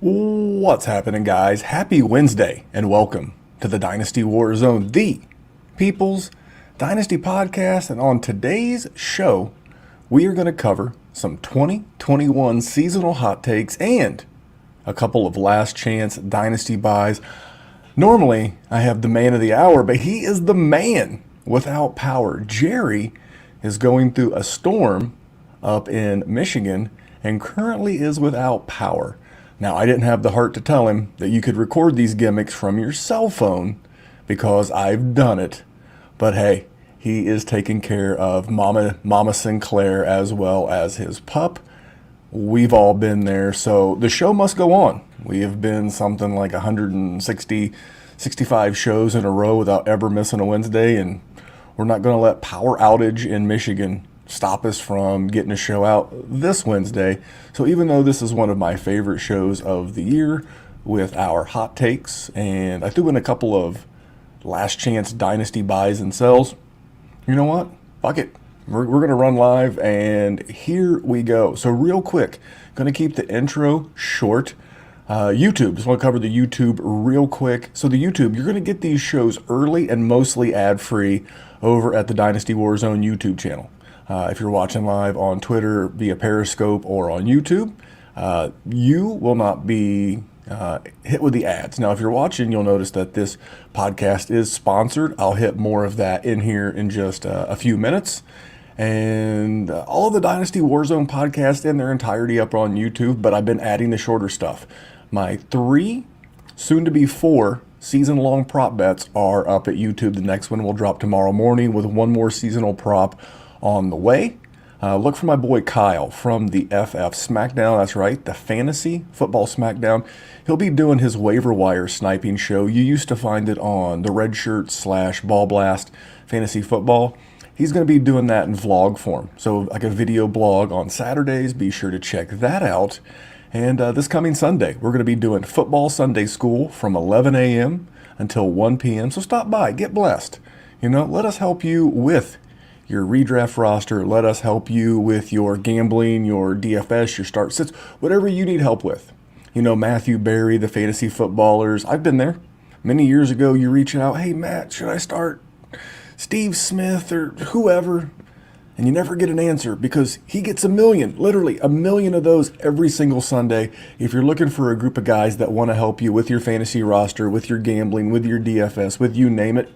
What's happening, guys? Happy Wednesday and welcome to the Dynasty WarZone, the People's Dynasty podcast. And on today's show, we are going to cover some 2021 seasonal hot takes and a couple of last chance Dynasty buys. Normally, I have the man of the hour, but he is the man without power. Jerry is going through a storm up in Michigan and currently is without power. Now, I didn't have the heart to tell him that you could record these gimmicks from your cell phone because I've done it. But hey, he is taking care of Mama Sinclair as well as his pup. We've all been there, so the show must go on. We have been something like 65 shows in a row without ever missing a Wednesday, and we're not going to let power outage in Michigan stop us from getting a show out this Wednesday. So even though this is one of my favorite shows of the year with our hot takes, and I threw in a couple of last chance Dynasty buys and sells, you know what? Fuck it. We're going to run live, and here we go. So real quick, going to keep the intro short. YouTube, just want to cover the YouTube real quick. So the YouTube, you're going to get these shows early and mostly ad-free over at the Dynasty WarZone YouTube channel. If you're watching live on Twitter via Periscope or on YouTube, you will not be hit with the ads. Now, if you're watching, you'll notice that this podcast is sponsored. I'll hit more of that in here in just a few minutes. And all of the Dynasty WarZone podcasts in their entirety up on YouTube, but I've been adding the shorter stuff. My 3, soon to be 4, season-long prop bets are up at YouTube. The next one will drop tomorrow morning with one more seasonal prop on the way. Look for my boy Kyle from the FF Smackdown. That's right, the Fantasy Football Smackdown. He'll be doing his waiver wire sniping show. You used to find it on the Red Shirt / Ball Blast Fantasy Football. He's going to be doing that in vlog form. So like a video blog on Saturdays. Be sure to check that out. And this coming Sunday, we're going to be doing Football Sunday School from 11 a.m. until 1 p.m. So stop by, get blessed. Let us help you with your redraft roster. Let us help you with your gambling, your DFS, your start sits, whatever you need help with. Matthew Berry, the fantasy footballers. I've been there. Many years ago, you reach out, hey, Matt, should I start Steve Smith or whoever? And you never get an answer because he gets literally a million of those every single Sunday. If you're looking for a group of guys that want to help you with your fantasy roster, with your gambling, with your DFS, with you name it,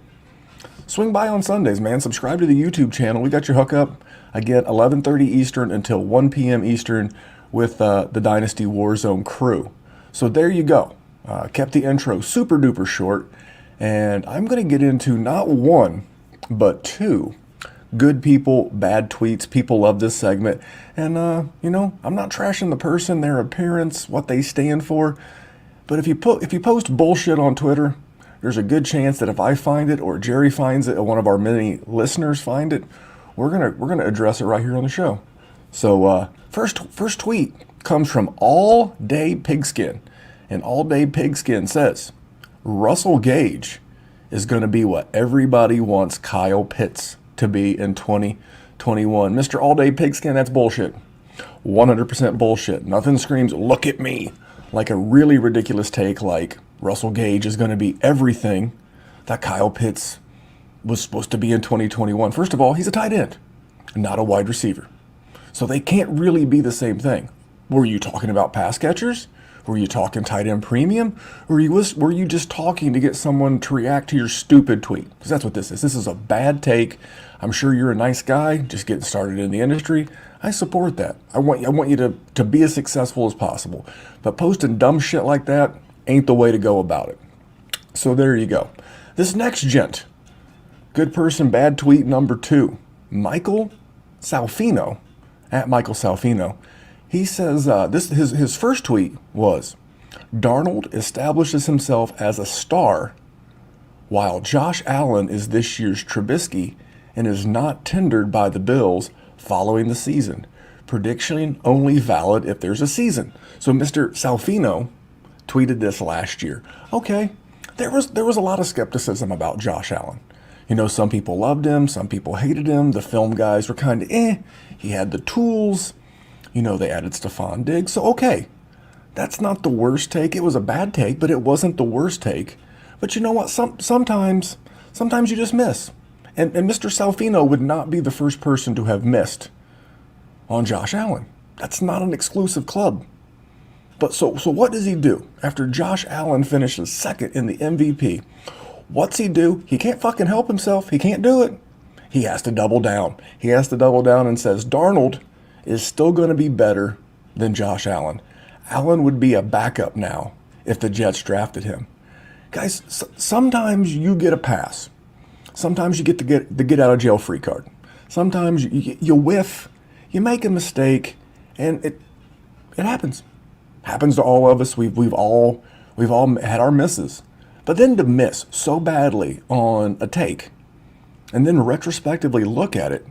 swing by on Sundays, man. Subscribe to the YouTube channel. We got your hookup. Again, 11:30 Eastern until 1 p.m. Eastern with the Dynasty WarZone crew. So there you go. Kept the intro super duper short. And I'm going to get into not one, but 2 good people, bad tweets. People love this segment. And, I'm not trashing the person, their appearance, what they stand for. But if you post bullshit on Twitter, there's a good chance that if I find it or Jerry finds it or one of our many listeners find it, we're gonna address it right here on the show. So first tweet comes from All Day Pigskin, and All Day Pigskin says Russell Gage is going to be what everybody wants Kyle Pitts to be in 2021. Mr. All Day Pigskin, that's bullshit. 100% bullshit. Nothing screams "look at me" like a really ridiculous take like Russell Gage is going to be everything that Kyle Pitts was supposed to be in 2021. First of all, he's a tight end, not a wide receiver. So they can't really be the same thing. Were you talking about pass catchers? Were you talking tight end premium? Or were you just talking to get someone to react to your stupid tweet? Because that's what this is. This is a bad take. I'm sure you're a nice guy, just getting started in the industry. I support that. I want you to be as successful as possible. But posting dumb shit like that ain't the way to go about it. So there you go. This next gent, good person, bad tweet number 2, Michael Salfino, at Michael Salfino. He says his first tweet was, Darnold establishes himself as a star while Josh Allen is this year's Trubisky and is not tendered by the Bills following the season. Prediction only valid if there's a season. So Mr. Salfino tweeted this last year. Okay, there was a lot of skepticism about Josh Allen. Some people loved him, some people hated him. The film guys were kind of He had the tools. They added Stephon Diggs. So okay, That's not the worst take. It was a bad take, but it wasn't the worst take. But you know what? Sometimes you just miss. And Mr. Salfino would not be the first person to have missed on Josh Allen. That's not an exclusive club. But so what does he do after Josh Allen finishes second in the MVP? What's he do? He can't fucking help himself. He can't do it. He has to double down. He has to double down and says Darnold is still going to be better than Josh Allen. Allen would be a backup now if the Jets drafted him. Guys, sometimes you get a pass. Sometimes you get the get out of jail free card. Sometimes you whiff, you make a mistake, and it happens. Happens to all of us. We've all had our misses. But then to miss so badly on a take, and then retrospectively look at it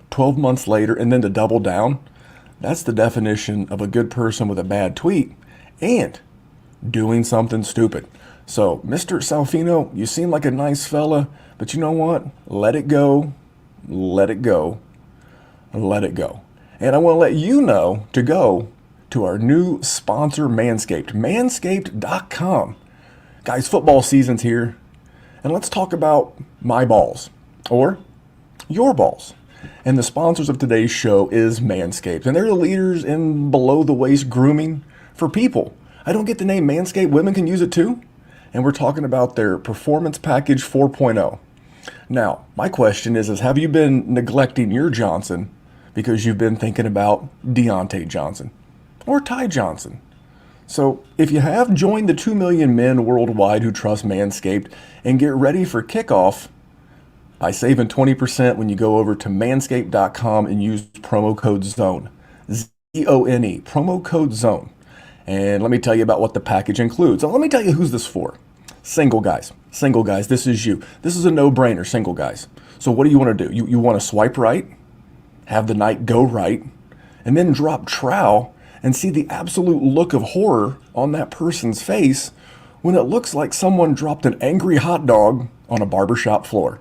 12 months later, and then to double down, that's the definition of a good person with a bad tweet and doing something stupid. So, Mr. Salfino, you seem like a nice fella, but you know what? Let it go. Let it go. Let it go. And I want to let you know to go to our new sponsor, Manscaped. Manscaped.com. Guys, football season's here. And let's talk about my balls. Or your balls. And the sponsors of today's show is Manscaped. And they're the leaders in below-the-waist grooming for people. I don't get the name Manscaped. Women can use it too. And we're talking about their Performance Package 4.0. Now, my question is have you been neglecting your Johnson because you've been thinking about Deontay Johnson or Ty Johnson? So if you have, join the 2 million men worldwide who trust Manscaped and get ready for kickoff by saving 20% when you go over to manscaped.com and use promo code ZONE. Z-O-N-E, promo code ZONE. And let me tell you about what the package includes. So let me tell you who's this for. Single guys. Single guys, this is you. This is a no-brainer, single guys. So what do you want to do? You want to swipe right, have the night go right, and then drop trowel and see the absolute look of horror on that person's face when it looks like someone dropped an angry hot dog on a barbershop floor.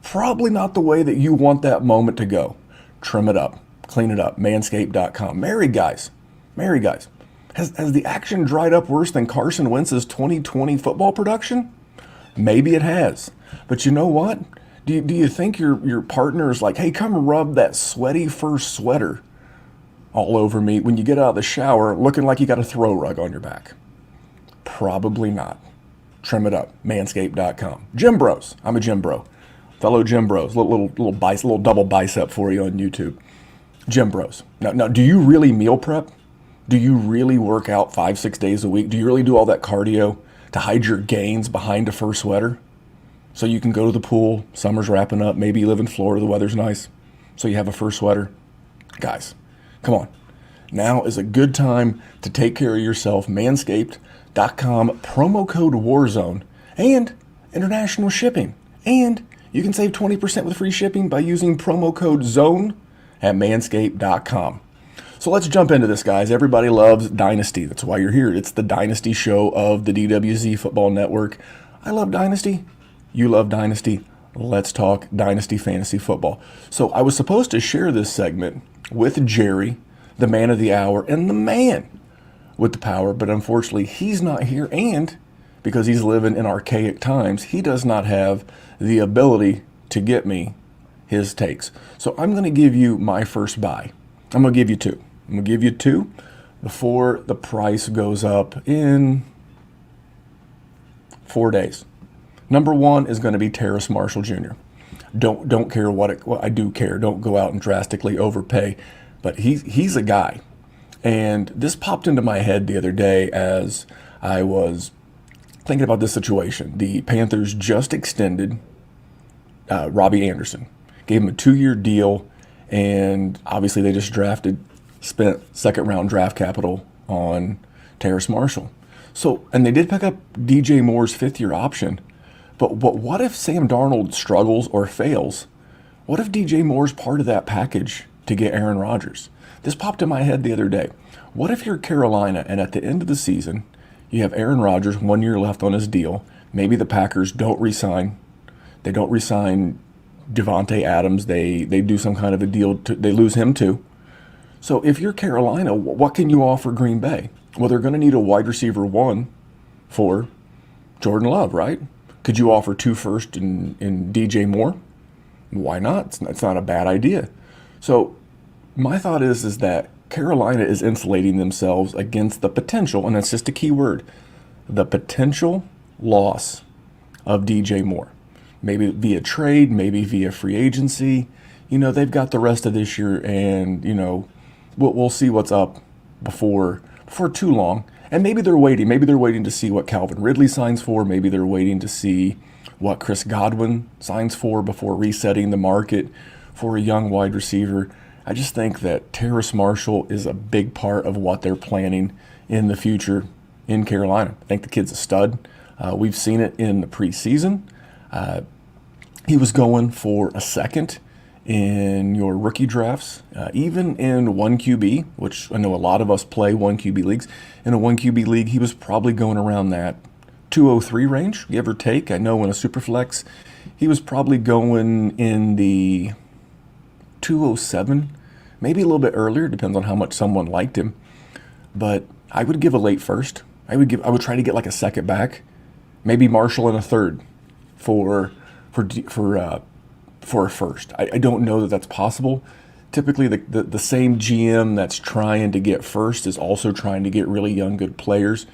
Probably not the way that you want that moment to go. Trim it up. Clean it up. Manscaped.com. Married guys. Has the action dried up worse than Carson Wentz's 2020 football production? Maybe it has. But you know what? Do you think your partner is like, hey, come rub that sweaty fur sweater all over me when you get out of the shower looking like you got a throw rug on your back? Probably not. Trim it up. Manscaped.com. Gym bros. I'm a gym bro. Fellow gym bros. Little double bicep for you on YouTube. Gym bros. Now, do you really meal prep? Do you really work out 5-6 days a week? Do you really do all that cardio to hide your gains behind a fur sweater so you can go to the pool? Summer's wrapping up. Maybe you live in Florida. The weather's nice. So you have a fur sweater. Guys, come on. Now is a good time to take care of yourself. Manscaped.com, promo code WarZone, and international shipping. And you can save 20% with free shipping by using promo code ZONE at manscaped.com. So let's jump into this, guys. Everybody loves Dynasty. That's why you're here. It's the Dynasty show of the DWZ Football Network. I love Dynasty. You love Dynasty. Let's talk Dynasty Fantasy Football. So I was supposed to share this segment with Jerry, the man of the hour, and the man with the power, but unfortunately he's not here, and because he's living in archaic times, he does not have the ability to get me his takes. So I'm going to give you my first buy. I'm going to give you two. I'm going to give you two before the price goes up in 4 days. Number one is going to be Terrace Marshall Jr. Don't care well, I do care. Don't go out and drastically overpay. But he's a guy. And this popped into my head the other day as I was thinking about this situation. The Panthers just extended Robbie Anderson. Gave him a 2-year deal. And obviously they just spent second-round draft capital on Terrace Marshall. So, and they did pick up DJ Moore's 5th-year option. But what if Sam Darnold struggles or fails? What if DJ Moore's part of that package to get Aaron Rodgers? This popped in my head the other day. What if you're Carolina and at the end of the season, you have Aaron Rodgers, 1 year left on his deal. Maybe the Packers don't re-sign. They don't re-sign Devontae Adams. They do some kind of a deal. They lose him too. So if you're Carolina, what can you offer Green Bay? Well, they're going to need a wide receiver one for Jordan Love, right? Could you offer 2 first in DJ Moore? Why not? It's not a bad idea. So my thought is that Carolina is insulating themselves against the potential, and that's just a key word, the potential loss of DJ Moore. Maybe via trade, maybe via free agency. They've got the rest of this year, and we'll see what's up before too long. And maybe they're waiting. Maybe they're waiting to see what Calvin Ridley signs for. Maybe they're waiting to see what Chris Godwin signs for before resetting the market for a young wide receiver. I just think that Terrace Marshall is a big part of what they're planning in the future in Carolina. I think the kid's a stud. We've seen it in the preseason. He was going for a second in your rookie drafts, even in 1 QB, which I know a lot of us play 1 QB leagues. In a 1 QB league, he was probably going around that 203 range, give or take. I know in a Superflex, he was probably going in the 207, maybe a little bit earlier, depends on how much someone liked him. But I would give a late first. I would try to get like a second back, maybe Marshall in a third for a first. I don't know that that's possible. Typically, the same GM that's trying to get first is also trying to get really young, good players.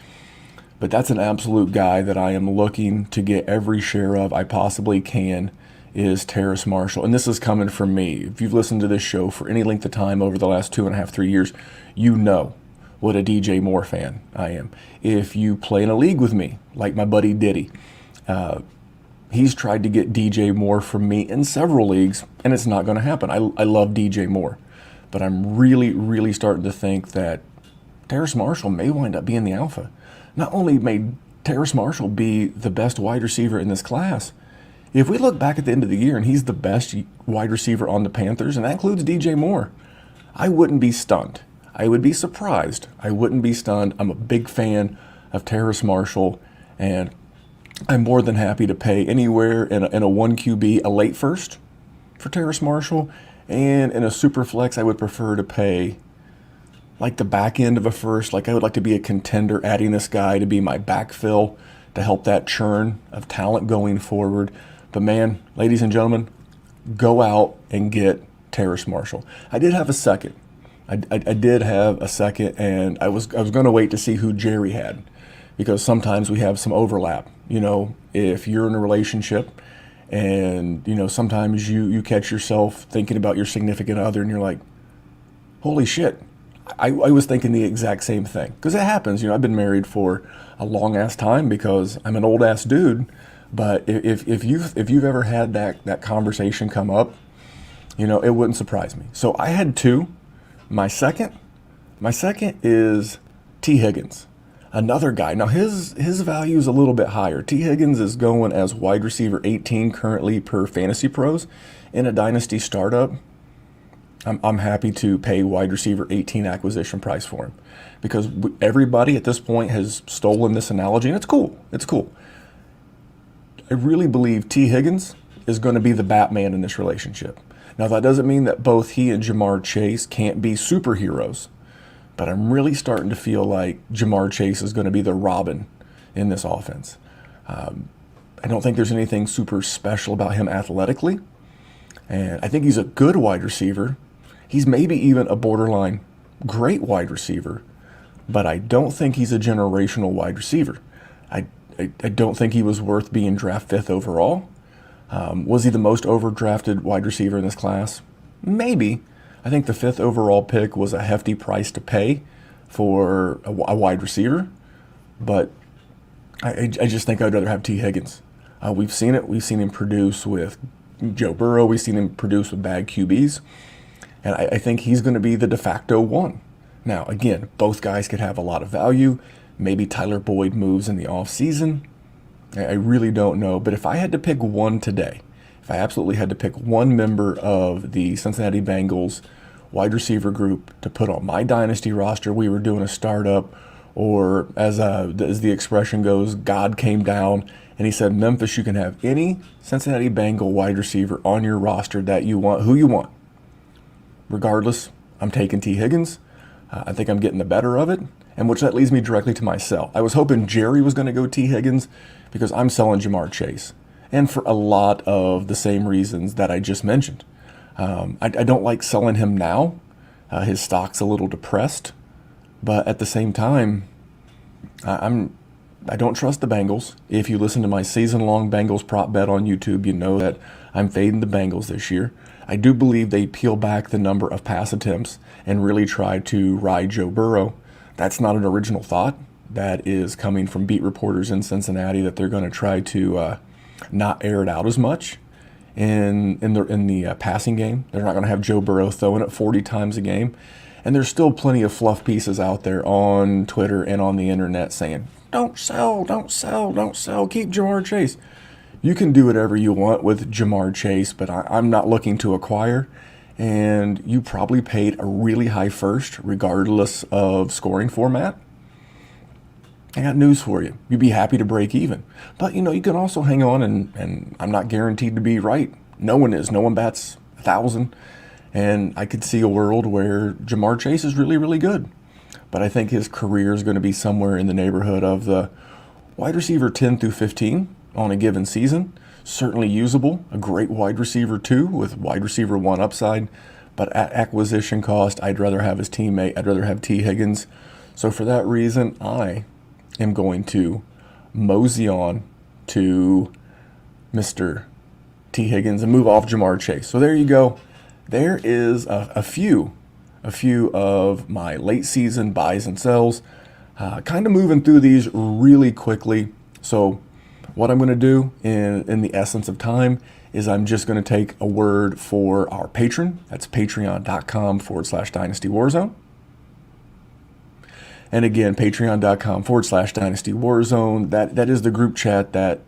But that's an absolute guy that I am looking to get every share of I possibly can, is Terrace Marshall. And this is coming from me. If you've listened to this show for any length of time over the last 2.5, 3 years, you know what a DJ Moore fan I am. If you play in a league with me, like my buddy Diddy, he's tried to get DJ Moore from me in several leagues, and it's not going to happen. I love DJ Moore, but I'm really, really starting to think that Terrace Marshall may wind up being the alpha. Not only may Terrace Marshall be the best wide receiver in this class, if we look back at the end of the year and he's the best wide receiver on the Panthers, and that includes DJ Moore, I wouldn't be stunned. I would be surprised. I wouldn't be stunned. I'm a big fan of Terrace Marshall, and I'm more than happy to pay anywhere in a 1 QB, a late first for Terrace Marshall, and in a super flex, I would prefer to pay like the back end of a first. Like I would like to be a contender, adding this guy to be my backfill to help that churn of talent going forward. But man, ladies and gentlemen, go out and get Terrace Marshall. I did have a second. I did have a second, and I was going to wait to see who Jerry had, because sometimes we have some overlap. If you're in a relationship and, sometimes you catch yourself thinking about your significant other and you're like, holy shit, I was thinking the exact same thing. Because it happens. I've been married for a long-ass time because I'm an old-ass dude. But if you've ever had that conversation come up, it wouldn't surprise me. So I had 2. My second is T. Higgins. Another guy. Now, his value is a little bit higher. T. Higgins is going as wide receiver 18 currently per Fantasy Pros in a Dynasty startup. I'm happy to pay wide receiver 18 acquisition price for him, because everybody at this point has stolen this analogy, and it's cool. It's cool. I really believe T. Higgins is going to be the Batman in this relationship. Now, that doesn't mean that both he and Jamar Chase can't be superheroes, but I'm really starting to feel like Jamar Chase is going to be the Robin in this offense. I don't think there's anything super special about him athletically, and I think he's a good wide receiver. He's maybe even a borderline great wide receiver, but I don't think he's a generational wide receiver. I don't think he was worth being draft 5th overall. Was he the most overdrafted wide receiver in this class? Maybe. I think the 5th overall pick was a hefty price to pay for a wide receiver, but I just think I'd rather have T. Higgins. We've seen it. We've seen him produce with Joe Burrow. We've seen him produce with bad QBs, and I think he's going to be the de facto one. Now, again, both guys could have a lot of value. Maybe Tyler Boyd moves in the offseason. I really don't know. But if I had to pick one today, if I absolutely had to pick one member of the Cincinnati Bengals wide receiver group to put on my Dynasty roster, we were doing a startup, or as the expression goes, God came down and he said, Memphis, you can have any Cincinnati Bengal wide receiver on your roster that you want, who you want. Regardless, I'm taking T. Higgins. I think I'm getting the better of it. And which that leads me directly to my sell. I was hoping Jerry was going to go T. Higgins because I'm selling Jamar Chase. And for a lot of the same reasons that I just mentioned. I don't like selling him now. His stock's a little depressed. But at the same time, I don't trust the Bengals. If you listen to my season-long Bengals prop bet on YouTube, you know that I'm fading the Bengals this year. I do believe they peel back the number of pass attempts and really try to ride Joe Burrow. That's not an original thought. That is coming from beat reporters in Cincinnati that they're going to try to not air it out as much in the passing game. They're not going to have Joe Burrow throwing it 40 times a game. And there's still plenty of fluff pieces out there on Twitter and on the internet saying, don't sell, don't sell, don't sell, keep Jamar Chase. You can do whatever you want with Jamar Chase, but I'm not looking to acquire. And you probably paid a really high first, regardless of scoring format. I got news for you. You'd be happy to break even. But, you can also hang on, and I'm not guaranteed to be right. No one is. No one bats 1,000. And I could see a world where Jamar Chase is really, really good. But I think his career is going to be somewhere in the neighborhood of the wide receiver 10 through 15 on a given season. Certainly usable. A great wide receiver 2 with wide receiver 1 upside. But at acquisition cost, I'd rather have his teammate. I'd rather have T. Higgins. So for that reason, I am going to mosey on to Mr. T. Higgins and move off Jamar Chase. So there you go. There is a few of my late season buys and sells. Kind of moving through these really quickly. So what I'm going to do in the essence of time is I'm just going to take a word for our patron. That's patreon.com/Dynasty WarZone. And again, patreon.com/Dynasty WarZone. That is the group chat that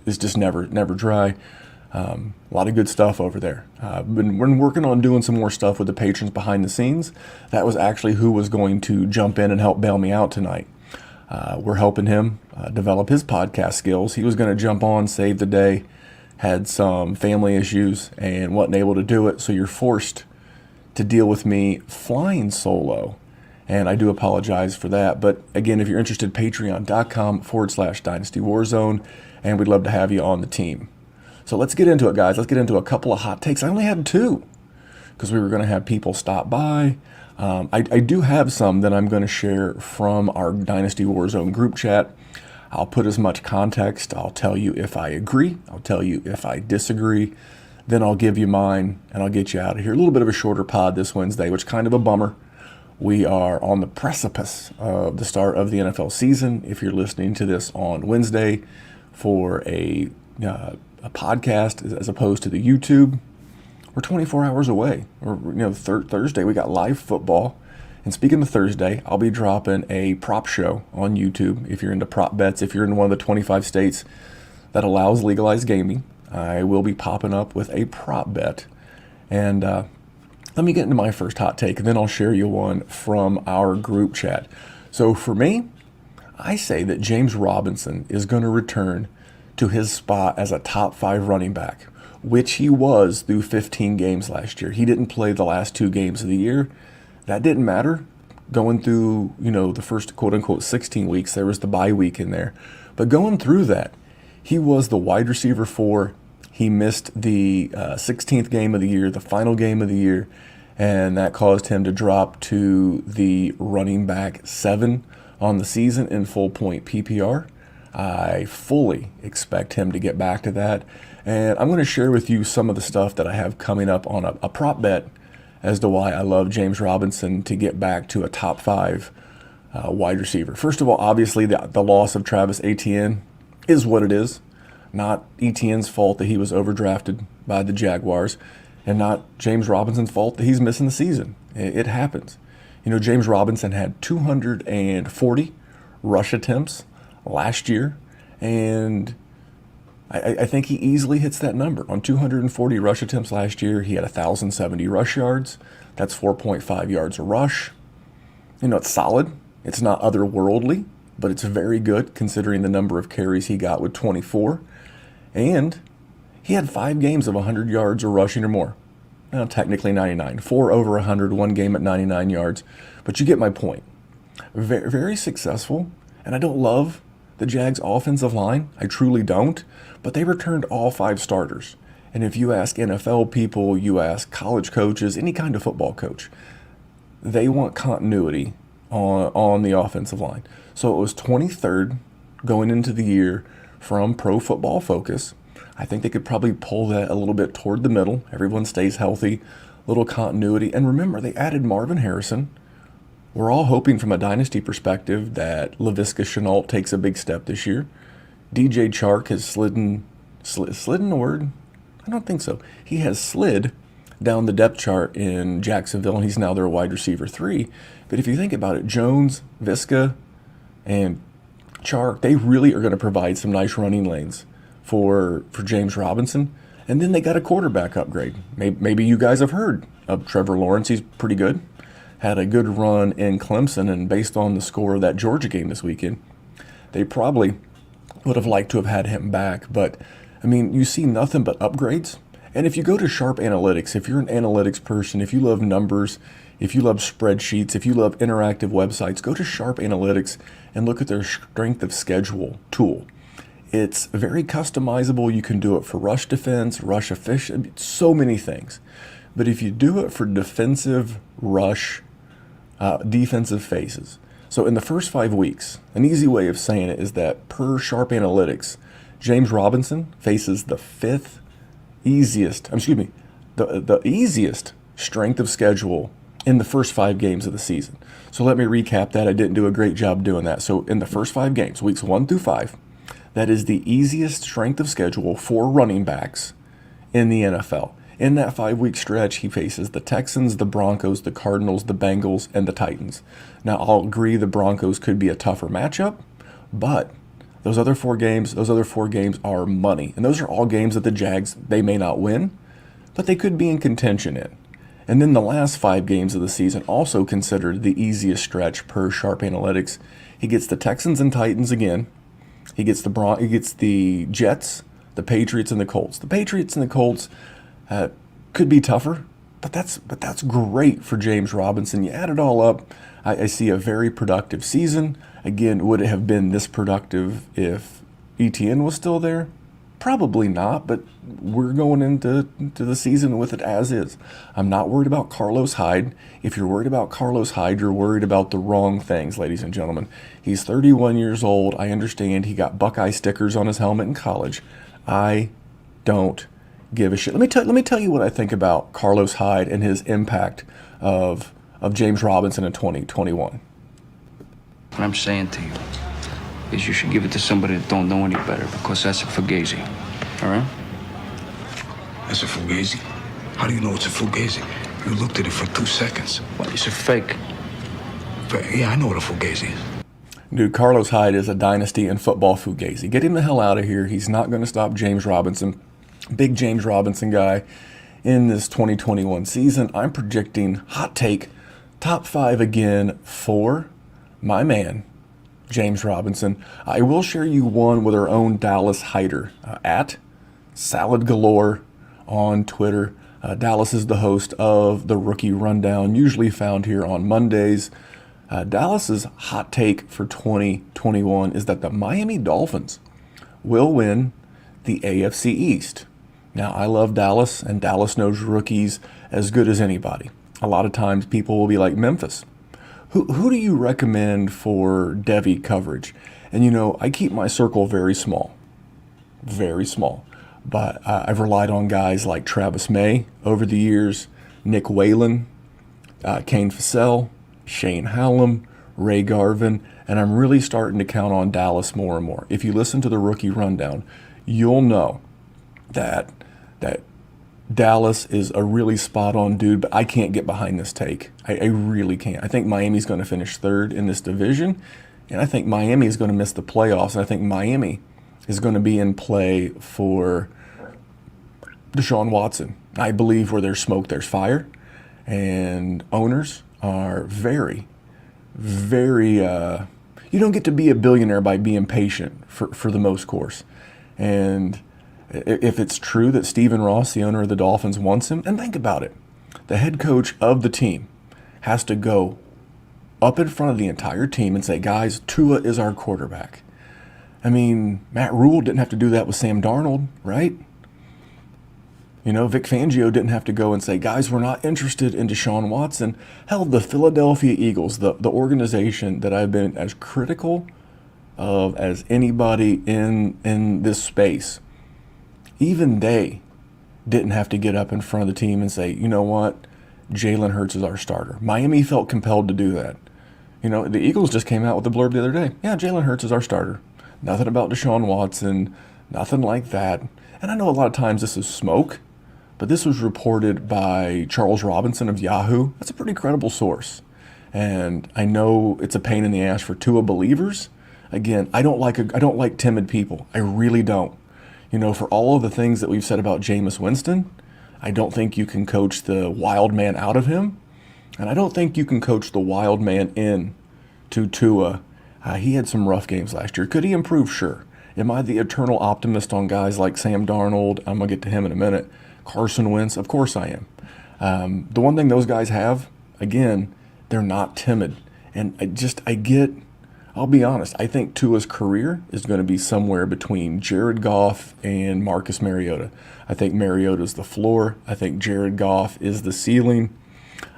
is just never dry. A lot of good stuff over there. We're working on doing some more stuff with the patrons behind the scenes. That was actually who was going to jump in and help bail me out tonight. We're helping him develop his podcast skills. He was going to jump on, save the day, had some family issues, and wasn't able to do it. So you're forced to deal with me flying solo. And I do apologize for that. But again, if you're interested, patreon.com/Dynasty WarZone, and we'd love to have you on the team. So let's get into it, guys. Let's get into a couple of hot takes. I only had 2 because we were going to have people stop by. I do have some that I'm going to share from our Dynasty WarZone group chat. I'll put as much context. I'll tell you if I agree. I'll tell you if I disagree. Then I'll give you mine, and I'll get you out of here. A little bit of a shorter pod this Wednesday, which is kind of a bummer. We are on the precipice of the start of the NFL season. If you're listening to this on Wednesday for a podcast as opposed to the YouTube, we're 24 hours away. Or Thursday we got live football. And speaking of Thursday, I'll be dropping a prop show on YouTube. If you're into prop bets, if you're in one of the 25 states that allows legalized gaming, I will be popping up with a prop bet. And let me get into my first hot take, and then I'll share you one from our group chat. So for me, I say that James Robinson is going to return to his spot as a top 5 running back, which he was through 15 games last year. He didn't play the last 2 games of the year. That didn't matter. Going through, the first quote-unquote 16 weeks, there was the bye week in there. But going through that, he was the wide receiver 4. He missed the 16th game of the year, the final game of the year, and that caused him to drop to the running back 7 on the season in full point PPR. I fully expect him to get back to that. And I'm going to share with you some of the stuff that I have coming up on a prop bet as to why I love James Robinson to get back to a top 5 wide receiver. First of all, obviously the loss of Travis Etienne is what it is. Not Etienne's fault that he was overdrafted by the Jaguars, and not James Robinson's fault that he's missing the season. It happens. James Robinson had 240 rush attempts last year, and I think he easily hits that number. On 240 rush attempts last year, he had 1,070 rush yards. That's 4.5 yards a rush. It's solid. It's not otherworldly, but it's very good considering the number of carries he got with 24. And he had 5 games of 100 yards or rushing or more. Now, technically 99. 4 over 100, 1 game at 99 yards. But you get my point. Very, very successful. And I don't love the Jags offensive line. I truly don't. But they returned all 5 starters. And if you ask NFL people, you ask college coaches, any kind of football coach, they want continuity on the offensive line. So it was 23rd going into the year from Pro Football Focus. I think they could probably pull that a little bit toward the middle. Everyone stays healthy, little continuity. And remember, they added Marvin Harrison. We're all hoping from a Dynasty perspective that Laviska Shenault takes a big step this year. DJ Chark has slidden a word? I don't think so. He has slid down the depth chart in Jacksonville, and he's now their wide receiver 3. But if you think about it, Jones, Viska, and Chark, they really are going to provide some nice running lanes for James Robinson. And then they got a quarterback upgrade. Maybe you guys have heard of Trevor Lawrence. He's pretty good. Had a good run in Clemson, and based on the score of that Georgia game this weekend, they probably would have liked to have had him back. But, I mean, you see nothing but upgrades. And if you go to Sharp Analytics, if you're an analytics person, if you love numbers, if you love spreadsheets, if you love interactive websites, go to Sharp Analytics and look at their strength of schedule tool. It's very customizable. You can do it for rush defense, rush efficiency, so many things. But if you do it for defensive rush, defensive phases. So in the first 5 weeks, an easy way of saying it is that per Sharp Analytics, James Robinson faces the the easiest strength of schedule in the first 5 games of the season. So let me recap that. I didn't do a great job doing that. So in the first 5 games, weeks 1 through 5, that is the easiest strength of schedule for running backs in the NFL. In that 5-week stretch, he faces the Texans, the Broncos, the Cardinals, the Bengals, and the Titans. Now, I'll agree the Broncos could be a tougher matchup, but those other 4 games are money. And those are all games that the Jags, they may not win, but they could be in contention in. And then the last 5 games of the season, also considered the easiest stretch per Sharp Analytics. He gets the Texans and Titans again. He gets the Jets, the Patriots, and the Colts. The Patriots and the Colts could be tougher, but that's great for James Robinson. You add it all up, I see a very productive season. Again, would it have been this productive if ETN was still there? Probably not, but we're going into the season with it as is. I'm not worried about Carlos Hyde. If you're worried about Carlos Hyde, you're worried about the wrong things, ladies and gentlemen. He's 31 years old. I understand he got Buckeye stickers on his helmet in college. I don't give a shit. Let me tell you what I think about Carlos Hyde and his impact of James Robinson in 2021. What I'm saying to you is you should give it to somebody that don't know any better, because that's a fugazi. All right? That's a fugazi? How do you know it's a fugazi? You looked at it for 2 seconds. Well, it's a fake. Yeah, I know what a fugazi is. Dude, Carlos Hyde is a dynasty and football fugazi. Get him the hell out of here. He's not going to stop James Robinson. Big James Robinson guy in this 2021 season. I'm projecting, hot take, top 5 again for my man, James Robinson. I will share you one with our own Dallas Hyder at Salad Galore on Twitter. Dallas is the host of the Rookie Rundown, usually found here on Mondays. Dallas's hot take for 2021 is that the Miami Dolphins will win the AFC East. Now, I love Dallas, and Dallas knows rookies as good as anybody. A lot of times people will be like, Memphis, who do you recommend for Devy coverage? And, you know, I keep my circle very small. But I've relied on guys like Travis May over the years, Nick Whalen, Kane Fassell, Shane Hallam, Ray Garvin, and I'm really starting to count on Dallas more and more. If you listen to the Rookie Rundown, you'll know that Dallas is a really spot-on dude, but I can't get behind this take. I really can't. I think Miami's going to finish 3rd in this division, and I think Miami is going to miss the playoffs, and I think Miami is going to be in play for Deshaun Watson. I believe where there's smoke, there's fire, and owners are very, very, you don't get to be a billionaire by being patient for the most course. And if it's true that Stephen Ross, the owner of the Dolphins, wants him, and think about it. The head coach of the team has to go up in front of the entire team and say, guys, Tua is our quarterback. I mean, Matt Rule didn't have to do that with Sam Darnold, right? You know, Vic Fangio didn't have to go and say, guys, we're not interested in Deshaun Watson. Hell, the Philadelphia Eagles, the organization that I've been as critical of as anybody in this space, even they didn't have to get up in front of the team and say, you know what, Jalen Hurts is our starter. Miami felt compelled to do that. You know, the Eagles just came out with the blurb the other day. Yeah, Jalen Hurts is our starter. Nothing about Deshaun Watson, nothing like that. And I know a lot of times this is smoke, but this was reported by Charles Robinson of Yahoo. That's a pretty credible source. And I know it's a pain in the ass for Tua believers. Again, I don't like timid people. I really don't. You know, for all of the things that we've said about Jameis Winston, I don't think you can coach the wild man out of him. And I don't think you can coach the wild man in to Tua. He had some rough games last year. Could he improve? Sure. Am I the eternal optimist on guys like Sam Darnold? I'm going to get to him in a minute. Carson Wentz? Of course I am. The one thing those guys have, again, they're not timid. And I'll be honest, I think Tua's career is going to be somewhere between Jared Goff and Marcus Mariota. I think Mariota's the floor. I think Jared Goff is the ceiling.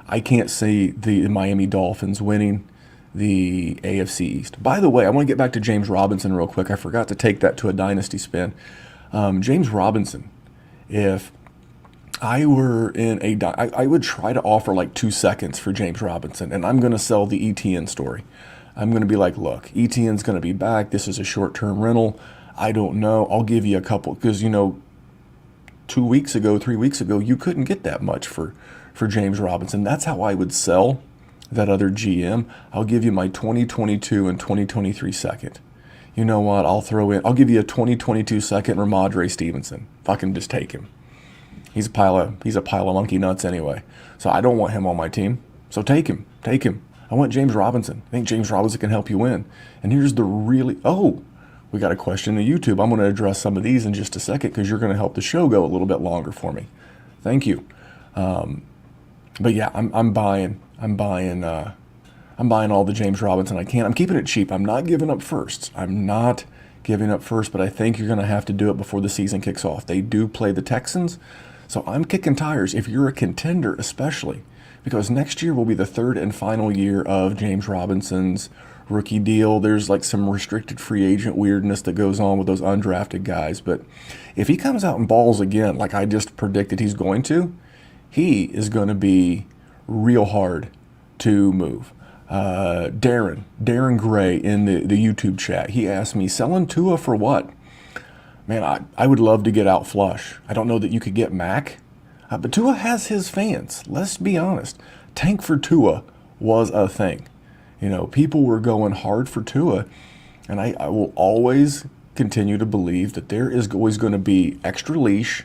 I can't see the Miami Dolphins winning the AFC East. By the way, I want to get back to James Robinson real quick. I forgot to take that to a dynasty spin. James Robinson, if I were in I would try to offer like 2 seconds for James Robinson, and I'm going to sell the ETN story. I'm going to be like, look, ETN's going to be back. This is a short-term rental. I don't know. I'll give you a couple, because, you know, 3 weeks ago, you couldn't get that much for James Robinson. That's how I would sell that other GM. I'll give you my 2022 and 2023 second. You know what? I'll give you a 2022 second Ramondre Stevenson. If I can just take him. He's a pile of monkey nuts anyway. So I don't want him on my team. So take him. I want James Robinson. I think James Robinson can help you win. And here's the we got a question in YouTube. I'm going to address some of these in just a second because you're going to help the show go a little bit longer for me. Thank you. But yeah, I'm buying all the James Robinson I can. I'm keeping it cheap. I'm not giving up firsts. But I think you're going to have to do it before the season kicks off. They do play the Texans, so I'm kicking tires if you're a contender, especially because next year will be the third and final year of James Robinson's rookie deal. There's like some restricted free agent weirdness that goes on with those undrafted guys. But if he comes out and balls again, like I just predicted he's going to, he is going to be real hard to move. Darren Gray in the YouTube chat, he asked me, selling Tua for what? Man, I would love to get out flush. I don't know that you could get Mac, but Tua has his fans. Let's be honest. Tank for Tua was a thing. You know, people were going hard for Tua, and I will always continue to believe that there is always going to be extra leash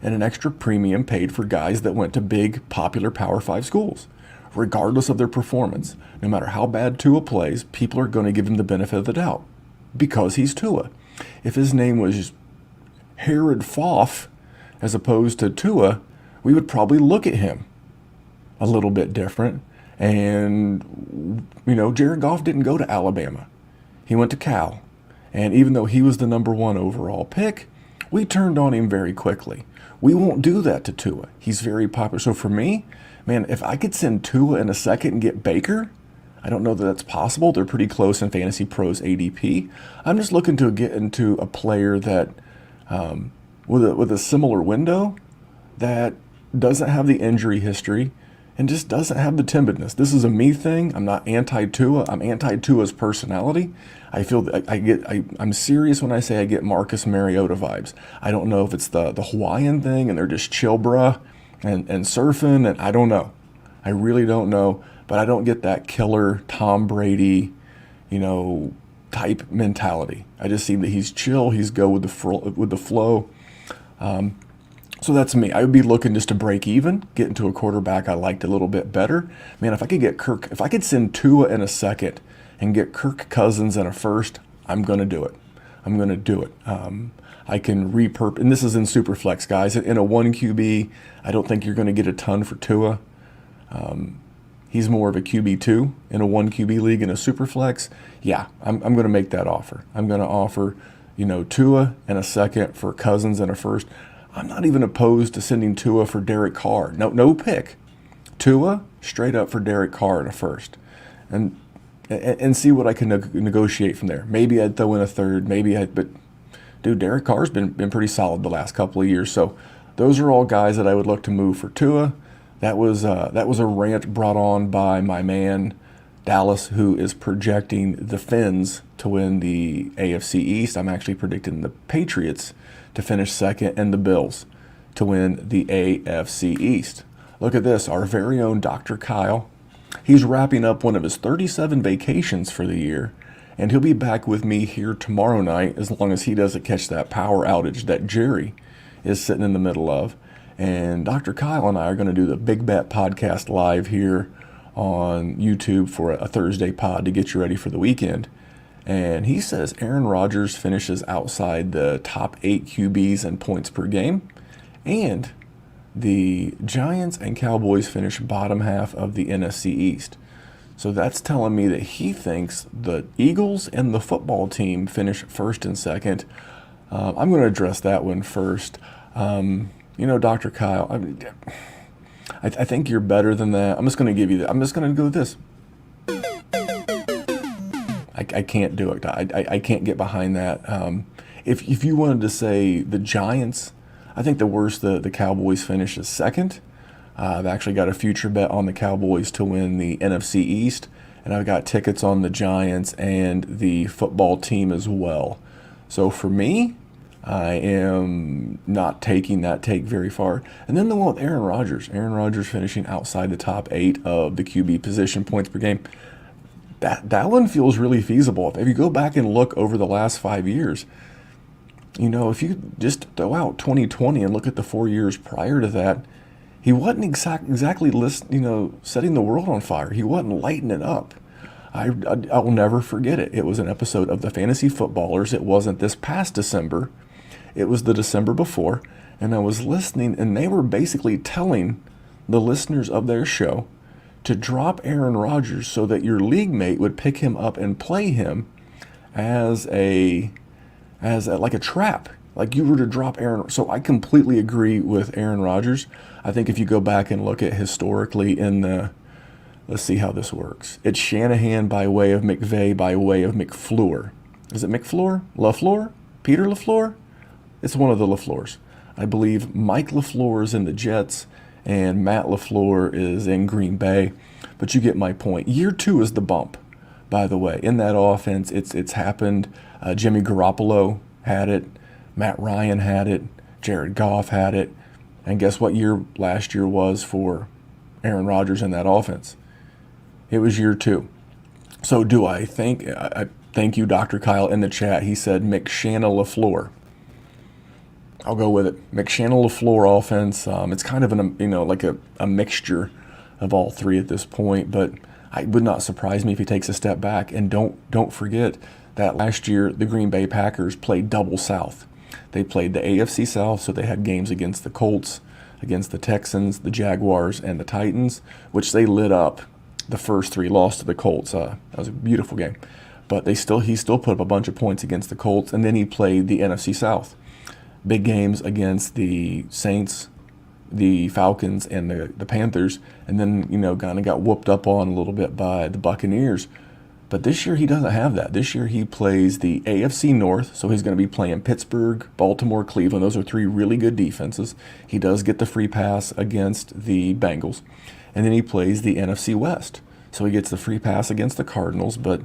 and an extra premium paid for guys that went to big, popular Power 5 schools. Regardless of their performance, no matter how bad Tua plays, people are going to give him the benefit of the doubt because he's Tua. If his name was Herod Foff as opposed to Tua, we would probably look at him a little bit different. And, you know, Jared Goff didn't go to Alabama. He went to Cal. And even though he was the number 1 overall pick, we turned on him very quickly. We won't do that to Tua. He's very popular. So for me, man, if I could send Tua in a second and get Baker, I don't know that that's possible. They're pretty close in Fantasy Pros ADP. I'm just looking to get into a player that, with a similar window, that doesn't have the injury history and just doesn't have the timidness. This is a me thing. I'm not anti-Tua. I'm anti-Tua's personality. I feel that I'm serious when I say I get Marcus Mariota vibes. I don't know if it's the Hawaiian thing and they're just chill bruh and surfing, and I don't know. I really don't know, but I don't get that killer Tom Brady, type mentality. I just see that he's chill. He's go with the flow. So that's me. I would be looking just to break even, get into a quarterback I liked a little bit better. Man, if I could send Tua in a second and get Kirk Cousins in a first, I'm going to do it. I can repurpose, and this is in Superflex, guys. In a 1 QB, I don't think you're going to get a ton for Tua. he's more of a QB2 in a 1 QB league in a super flex, yeah, I'm going to make that offer. I'm going to offer, Tua and a second for Cousins and a first. I'm not even opposed to sending Tua for Derek Carr. No pick. Tua straight up for Derek Carr and a first. And see what I can negotiate from there. Maybe I'd throw in a third. But dude, Derek Carr's been pretty solid the last couple of years. So those are all guys that I would look to move for Tua. That was a rant brought on by my man Dallas, who is projecting the Fins to win the AFC East. I'm actually predicting the Patriots to finish second and the Bills to win the AFC East. Look at this, our very own Dr. Kyle. He's wrapping up one of his 37 vacations for the year, and he'll be back with me here tomorrow night as long as he doesn't catch that power outage that Jerry is sitting in the middle of. And Dr. Kyle and I are going to do the Big Bet podcast live here on YouTube for a Thursday pod to get you ready for the weekend. And he says Aaron Rodgers finishes outside the top 8 QBs in points per game, and the Giants and Cowboys finish bottom half of the NFC East. So that's telling me that he thinks the Eagles and the football team finish first and second. I'm going to address that one first. Dr. Kyle, I think you're better than that. I'm just going to give you that. I'm just going to go with this. I can't do it. I can't get behind that. If you wanted to say the Giants, I think the worst the Cowboys finish is second. I've actually got a future bet on the Cowboys to win the NFC East, and I've got tickets on the Giants and the football team as well. So for me, I am not taking that take very far. And then the one with Aaron Rodgers. Aaron Rodgers finishing outside the top 8 of the QB position points per game. That one feels really feasible. If you go back and look over the last 5 years, if you just throw out 2020 and look at the 4 years prior to that, he wasn't exactly setting the world on fire. He wasn't lighting it up. I will never forget it. It was an episode of the Fantasy Footballers. It wasn't this past December. It was the December before, and I was listening, and they were basically telling the listeners of their show to drop Aaron Rodgers so that your league mate would pick him up and play him as like a trap. Like you were to drop Aaron. So I completely agree with Aaron Rodgers. I think if you go back and look at historically let's see how this works. It's Shanahan by way of McVay by way of McFleur. Is it McFleur? LaFleur? Peter LaFleur? It's one of the LaFleurs. I believe Mike LaFleur is in the Jets and Matt LaFleur is in Green Bay. But you get my point. Year 2 is the bump, by the way. In that offense, it's happened. Jimmy Garoppolo had it. Matt Ryan had it. Jared Goff had it. And guess what year last year was for Aaron Rodgers in that offense? It was year 2. So do I think, thank you, Dr. Kyle, in the chat. He said McShanna LaFleur. I'll go with it. McShanna LaFleur offense. It's kind of like a mixture of all three at this point, but it would not surprise me if he takes a step back. And don't forget that last year the Green Bay Packers played double South. They played the AFC South, so they had games against the Colts, against the Texans, the Jaguars, and the Titans, which they lit up. The first 3 lost to the Colts. That was a beautiful game. But he still put up a bunch of points against the Colts, and then he played the NFC South. Big games against the Saints, the Falcons, and the Panthers, and then, kind of got whooped up on a little bit by the Buccaneers. But this year he doesn't have that. This year he plays the AFC North, so he's going to be playing Pittsburgh, Baltimore, Cleveland. Those are 3 really good defenses. He does get the free pass against the Bengals. And then he plays the NFC West. So he gets the free pass against the Cardinals, but,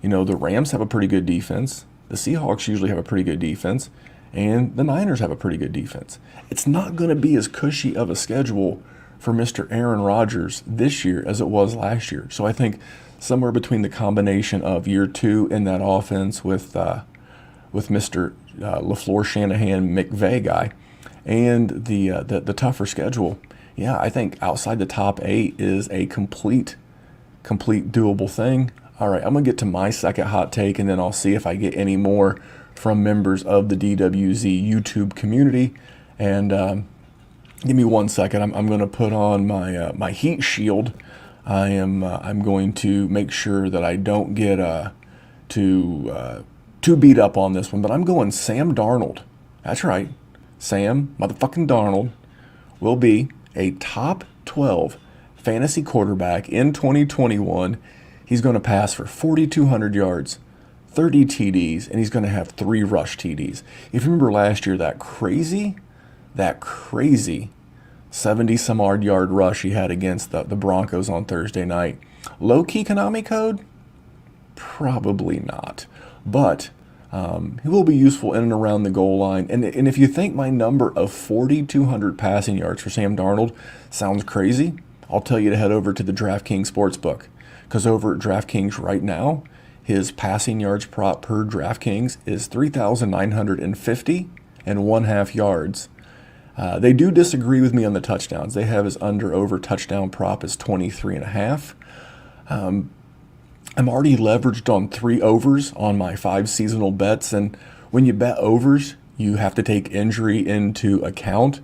the Rams have a pretty good defense. The Seahawks usually have a pretty good defense. And the Niners have a pretty good defense. It's not going to be as cushy of a schedule for Mr. Aaron Rodgers this year as it was last year. So I think somewhere between the combination of year 2 in that offense with Mr. LaFleur, Shanahan, McVay guy, and the tougher schedule, yeah, I think outside the top 8 is a complete doable thing. All right, I'm going to get to my second hot take, and then I'll see if I get any more from members of the DWZ YouTube community. And give me 1 second. I'm going to put on my heat shield I'm going to make sure that I don't get too beat up on this one, but I'm going Sam Darnold. That's right. Sam motherfucking Darnold will be a top 12 fantasy quarterback in 2021. He's going to pass for 4,200 yards, 30 TDs, and he's going to have 3 rush TDs. If you remember last year, that crazy 70-some-odd yard rush he had against the Broncos on Thursday night. Low-key Konami code? Probably not. But he will be useful in and around the goal line. And if you think my number of 4,200 passing yards for Sam Darnold sounds crazy, I'll tell you to head over to the DraftKings Sportsbook. Because over at DraftKings right now, his passing yards prop per DraftKings is 3,950 and 1/2 yards. They do disagree with me on the touchdowns. They have his under-over touchdown prop is 23.5. I'm already leveraged on 3 overs on my 5 seasonal bets, and when you bet overs, you have to take injury into account.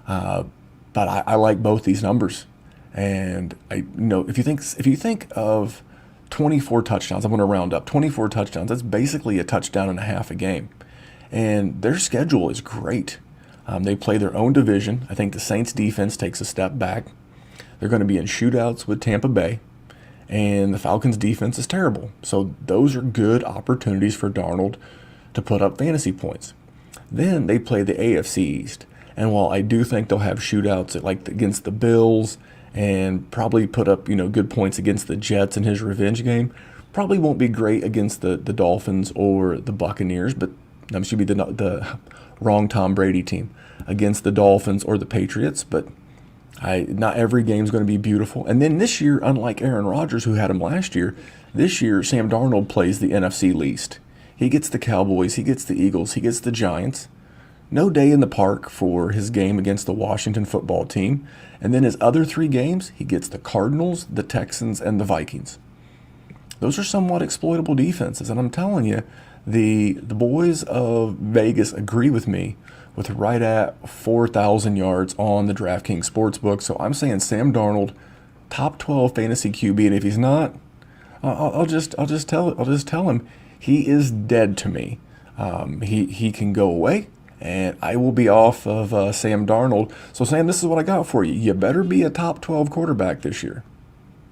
But I like both these numbers, and if you think of 24 touchdowns, I'm going to round up 24 touchdowns. That's basically a touchdown and a half a game, and their schedule is great. They play their own division. I think the Saints defense takes a step back. They're going to be in shootouts with Tampa Bay, and the Falcons defense is terrible. So those are good opportunities for Darnold to put up fantasy points. Then they play the AFC East, and while I do think they'll have shootouts like against the Bills and probably put up good points against the Jets in his revenge game, probably won't be great against the Dolphins or the Buccaneers, but that should be the wrong Tom Brady team against the Dolphins or the Patriots, but not every game is going to be beautiful. And then this year, unlike Aaron Rodgers, who had him last year, this year Sam Darnold plays the NFC least. He gets the Cowboys, he gets the Eagles, he gets the Giants. No day in the park for his game against the Washington football team. And then his other 3 games, he gets the Cardinals, the Texans, and the Vikings. Those are somewhat exploitable defenses, and I'm telling you, the boys of Vegas agree with me with right at 4,000 yards on the DraftKings Sportsbook. So I'm saying Sam Darnold, top 12 fantasy QB, and if he's not, I'll just tell him he is dead to me. He can go away, and I will be off of Sam Darnold. So Sam, this is what I got for you. You better be a top 12 quarterback this year.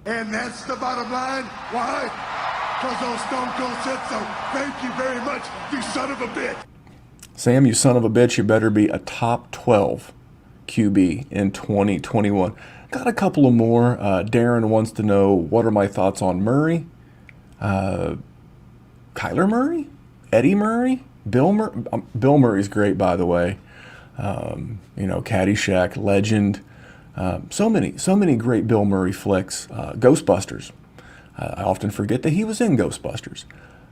And that's the bottom line. Why? Because those Stone Cold said so. Thank you very much, you son of a bitch. Sam, you son of a bitch, you better be a top 12 QB in 2021. Got a couple of more. Darren wants to know, what are my thoughts on Murray? Kyler Murray? Eddie Murray? Bill Murray? Bill Murray's great, by the way. Caddyshack, legend. So many great Bill Murray flicks. Ghostbusters. I often forget that he was in Ghostbusters.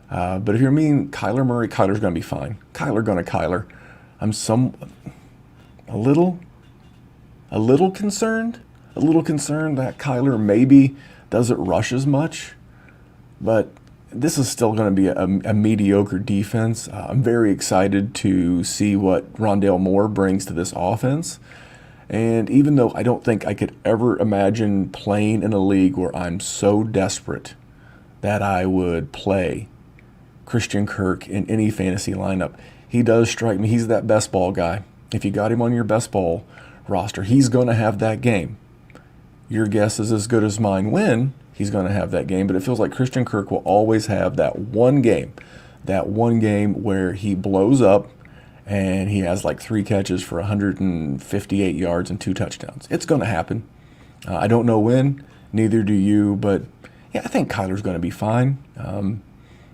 But if you're mean Kyler Murray, Kyler's going to be fine. Kyler. I'm a little concerned that Kyler maybe doesn't rush as much, but this is still going to be a mediocre defense. I'm very excited to see what Rondale Moore brings to this offense. And even though I don't think I could ever imagine playing in a league where I'm so desperate that I would play Christian Kirk in any fantasy lineup, he does strike me. He's that best ball guy. If you got him on your best ball roster, he's going to have that game. Your guess is as good as mine when he's going to have that game, but it feels like Christian Kirk will always have that one game where he blows up and he has like 3 catches for 158 yards and 2 touchdowns. It's going to happen. I don't know when, neither do you, but yeah, I think Kyler's going to be fine.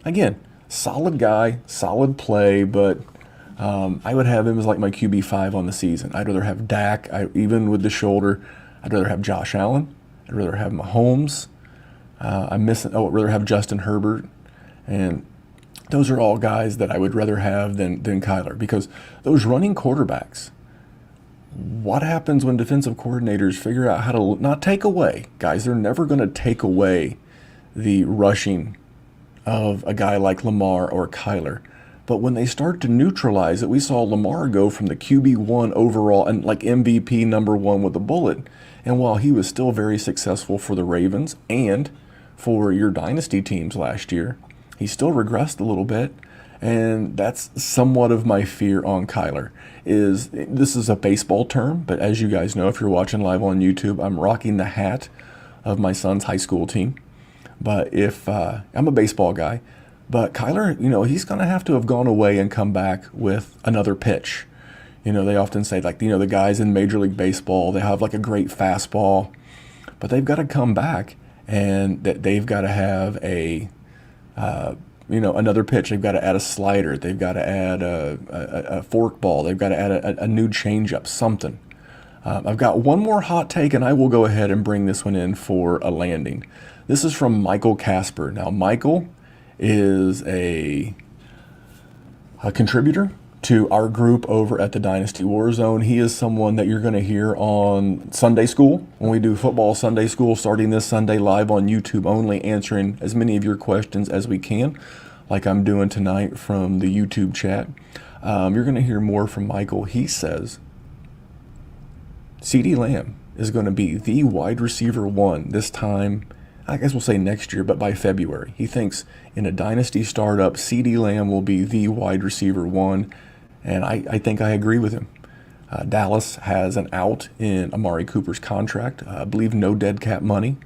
Again, solid guy, solid play, but I would have him as like my QB5 on the season. I'd rather have Dak, even with the shoulder. I'd rather have Josh Allen. I'd rather have Mahomes. I'd rather have Justin Herbert. And those are all guys that I would rather have than Kyler, because those running quarterbacks, what happens when defensive coordinators figure out how to not take away, guys, they're never going to take away the rushing of a guy like Lamar or Kyler. But when they start to neutralize it, we saw Lamar go from the QB1 overall and like MVP number 1 with a bullet. And while he was still very successful for the Ravens and for your dynasty teams last year, he still regressed a little bit. And that's somewhat of my fear on Kyler. This is a baseball term, but as you guys know, if you're watching live on YouTube, I'm rocking the hat of my son's high school team. But if I'm a baseball guy, but Kyler, he's going to have to have gone away and come back with another pitch. They often say, like, the guys in Major League Baseball, they have like a great fastball, but they've got to come back and they've got to have another pitch. They've got to add a slider. They've got to add a fork ball. They've got to add a new changeup, something. I've got one more hot take, and I will go ahead and bring this one in for a landing. This is from Michael Casper. Now, Michael is a contributor to our group over at the Dynasty WarZone. He is someone that you're going to hear on Sunday School when we do football Sunday School starting this Sunday live on YouTube only, answering as many of your questions as we can, like I'm doing tonight from the YouTube chat. You're going to hear more from Michael. He says CeeDee Lamb is going to be the wide receiver one this time, I guess we'll say next year, but by February. He thinks in a dynasty startup, CeeDee Lamb will be the wide receiver one, and I think I agree with him. Dallas has an out in Amari Cooper's contract. I believe no dead cap money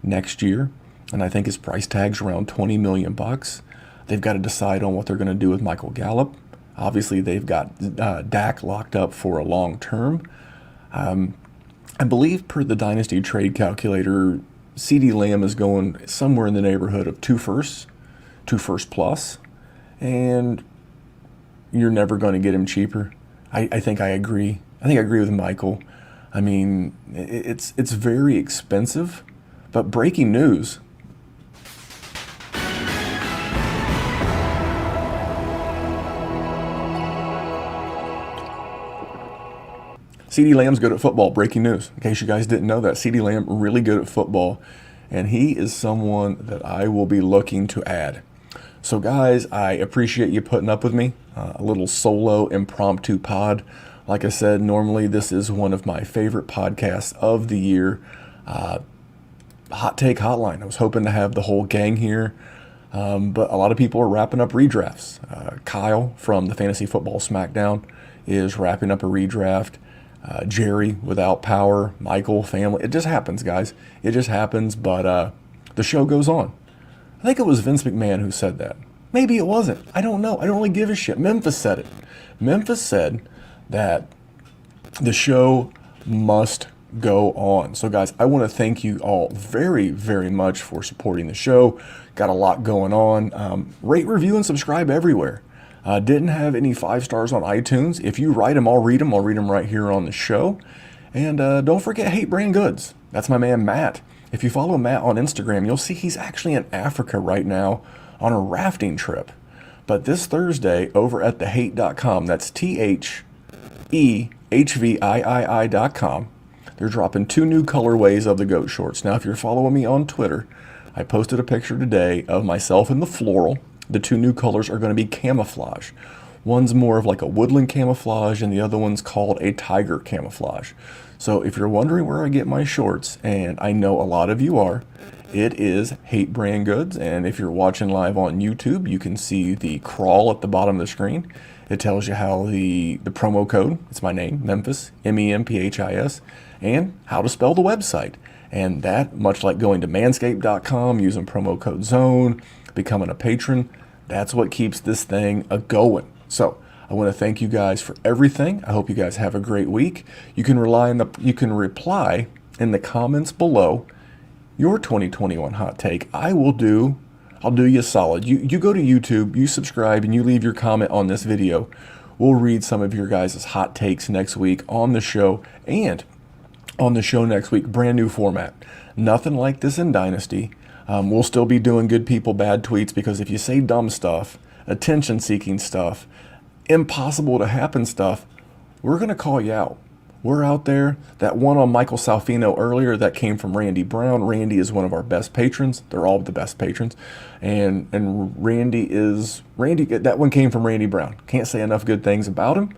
next year, and I think his price tag's around $20 million. They've got to decide on what they're going to do with Michael Gallup. Obviously, they've got Dak locked up for a long term. I believe per the Dynasty trade calculator, CeeDee Lamb is going somewhere in the neighborhood of 2 first plus, and you're never going to get him cheaper. I think I agree. I think I agree with Michael. I mean, it's very expensive, but breaking news. CeeDee Lamb's good at football. Breaking news. In case you guys didn't know that, CeeDee Lamb really good at football, and he is someone that I will be looking to add. So guys, I appreciate you putting up with me. A little solo impromptu pod. Like I said, normally this is one of my favorite podcasts of the year. Hot Take Hotline. I was hoping to have the whole gang here, but a lot of people are wrapping up redrafts. Kyle from the Fantasy Football Smackdown is wrapping up a redraft. Jerry without power, Michael, family. It just happens, guys. It just happens, but the show goes on. I think it was Vince McMahon who said that. Maybe it wasn't. I don't know. I don't really give a shit. Memphis said it. Memphis said that the show must go on. So, guys, I want to thank you all very, very much for supporting the show. Got a lot going on. Rate, review, and subscribe everywhere. Didn't have any 5 stars on iTunes. If you write them, I'll read them. I'll read them right here on the show. And don't forget Hate Brand Goods. That's my man, Matt. If you follow Matt on Instagram, you'll see he's actually in Africa right now on a rafting trip. But this Thursday over at thehate.com, that's THEHVIII.com, they're dropping 2 new colorways of the goat shorts. Now, if you're following me on Twitter, I posted a picture today of myself in the floral. The 2 new colors are going to be camouflage. One's more of like a woodland camouflage, and the other one's called a tiger camouflage. So if you're wondering where I get my shorts, and I know a lot of you are, it is Hate Brand Goods. And if you're watching live on YouTube, you can see the crawl at the bottom of the screen. It tells you how the promo code, it's my name, Memphis, MEMPHIS, and how to spell the website. And that, much like going to manscaped.com, using promo code ZONE, becoming a patron, that's what keeps this thing a-going. So I want to thank you guys for everything. I hope you guys have a great week. You can reply in the comments below your 2021 hot take. I'll do you a solid. You go to YouTube, you subscribe, and you leave your comment on this video. We'll read some of your guys' hot takes next week on the show. And on the show next week, brand new format. Nothing like this in Dynasty. We'll still be doing good people, bad tweets, because if you say dumb stuff, attention-seeking stuff, impossible to happen stuff, we're going to call you out. We're out there. That one on Michael Salfino earlier, that came from Randy Brown. Randy is one of our best patrons. They're all the best patrons. And Randy, that one came from Randy Brown. Can't say enough good things about him.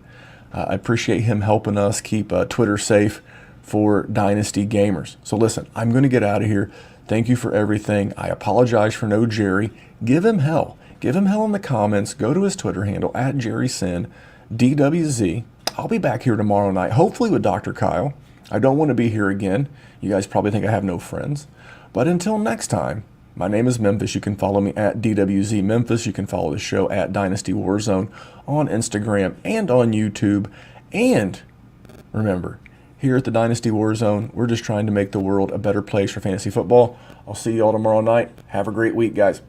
I appreciate him helping us keep Twitter safe for Dynasty gamers. So listen, I'm going to get out of here. Thank you for everything. I apologize for no Jerry. Give him hell. Give him hell in the comments. Go to his Twitter handle, @JerrySin, DWZ. I'll be back here tomorrow night, hopefully with Dr. Kyle. I don't want to be here again. You guys probably think I have no friends. But until next time, my name is Memphis. You can follow me @DWZ Memphis. You can follow the show @Dynasty WarZone on Instagram and on YouTube. And remember, here at the Dynasty WarZone, we're just trying to make the world a better place for fantasy football. I'll see you all tomorrow night. Have a great week, guys.